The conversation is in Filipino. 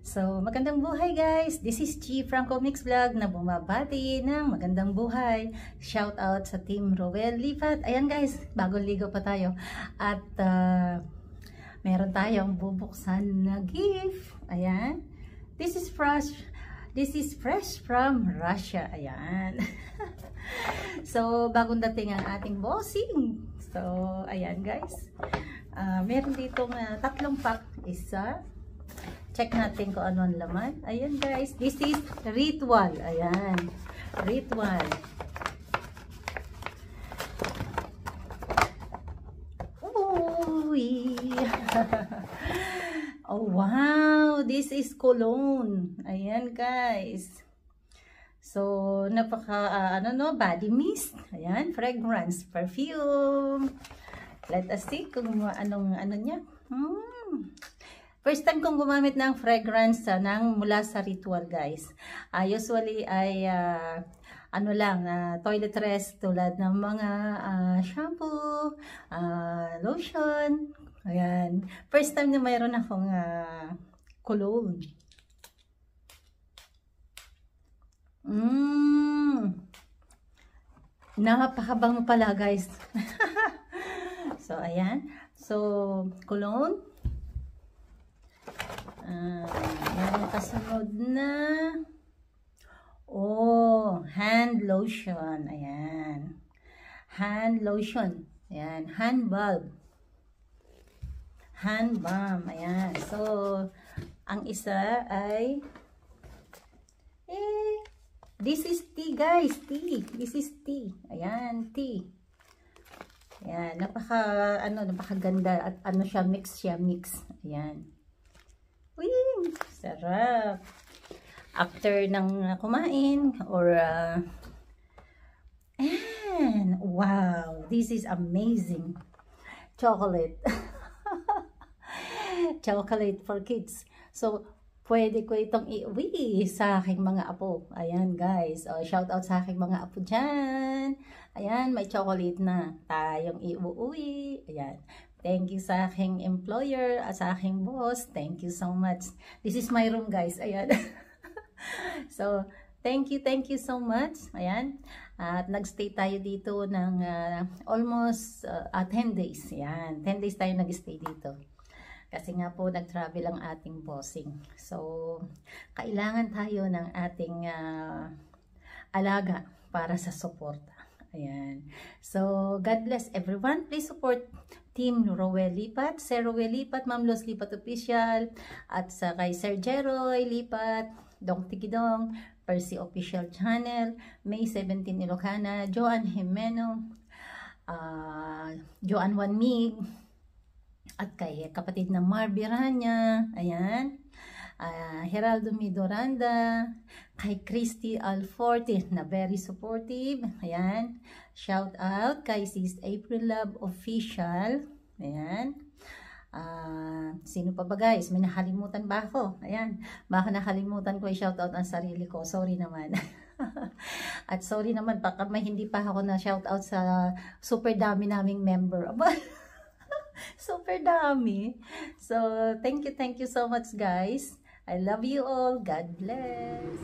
So, magandang buhay guys! This is Chi from Comics Vlog na bumabati ng magandang buhay. Shout out sa Team Roel Lipat. Ayan guys, bagong ligo pa tayo. At meron tayong bubuksan na gift. Ayan. This is fresh from Russia. Ayan. So, bagong dating ang ating bossing. So, ayan guys. Meron ditong tatlong pack. Isa. Check natin kung ano ang laman. Ayan guys, this is Ritual. Ayan, Ritual. Uy! Oh wow, this is cologne. Ayan guys. So, napaka body mist. Ayan, fragrance, perfume. Let us see kung anong niya. First time kong gumamit ng fragrance mula sa Ritual guys. Usually ay toiletries tulad ng mga shampoo, lotion. Ayan. First time na mayroon akong cologne. Napakabango pala guys. So ayan. So cologne. Meron kasunod na hand lotion. Ayan. Hand lotion. Ayan. Hand bulb. Hand balm. Ayan. So, ang isa ay this is tea guys. Tea. This is tea. Ayan. Tea. Ayan. Napakaganda. At mix siya. Mix. Ayan. Uy, sarap. After ng kumain or and wow, this is amazing. Chocolate. Chocolate for kids. So, pwede ko itong iuwi sa aking mga apo. Ayan guys. Shout out sa aking mga apo dyan. Ayan, may chocolate na tayong iuwi. Ayan. Thank you sa aking employer, sa aking boss. Thank you so much. This is my room, guys. Ayan. So, thank you so much. Ayan. At nagstay tayo dito ng almost 10 days. Ayan. 10 days tayo nagstay dito. Kasi nga po, nag-travel ang ating bossing. So, kailangan tayo ng ating alaga para sa suporta. Ayan. So, God bless everyone. Please support Team Roel Lipat, Sir Roel Lipat, Ma'am Los Lipat Official, at sa kay Sir Jeroy Lipat, Dong Tikidong, Percy Official Channel, May 17 Ilocana, Joan Jimeno, Joan Wanmig, at kay kapatid na Marby Rania, ayan, Geraldo Midoranda, kay Christy Alforte na very supportive. Ayan. Shout out kay Sis April Love Official. Ayan. Sino pa ba guys? May nakalimutan ba ako? Ayan. Baka nakalimutan ko i-shout out ang sarili ko. Sorry naman. At sorry naman baka may hindi pa ako na shout out sa super dami naming member. Super dami. So, thank you so much guys. I love you all. God bless.